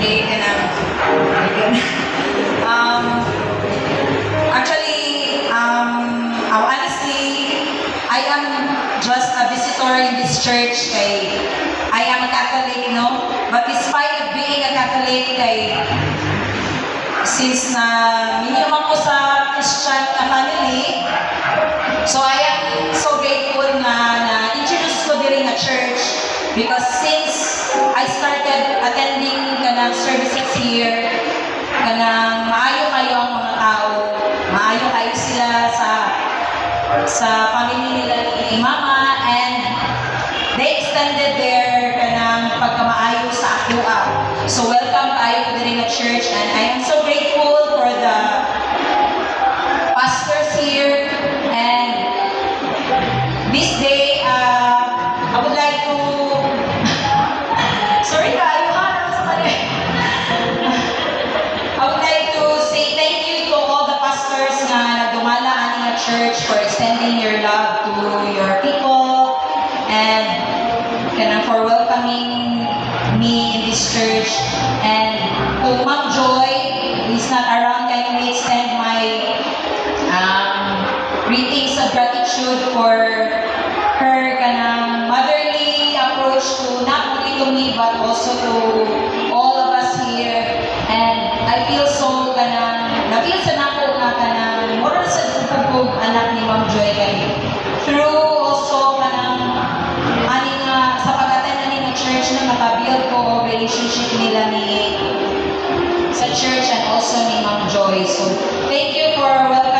Okay, honestly, I am just a visitor in this church. I am a Catholic, no? But despite of being a Catholic, since na minimum ako sa Christian na family, so I am so grateful na introduce ko din na church because since I started attending kanang services here, kanang maayo kayo ang mga tao, maayo kayo sila sa family nila ni Mama, and they extended their kanang pagkamaayo sa akua. So welcome kayo to the church, and I am so grateful for the pastors here. And this day, I would like to sorry kayo ha, I would like to say thank you to all the pastors na nagdumala aning church for extending your love to your people and for welcoming me in this church. And to Ma'am Joy, who is not around, can we extend my greetings of gratitude for her kanang motherly approach to not only to me but also to all of us here. And I feel so na-feel sa nako na kanang moral sa dugog anak ni Ma'am Joy kayo. Through also aning sa pag-attend aning church na makabuild ko relationship nila sa church and also ni Ma'am Joy. So thank you for welcoming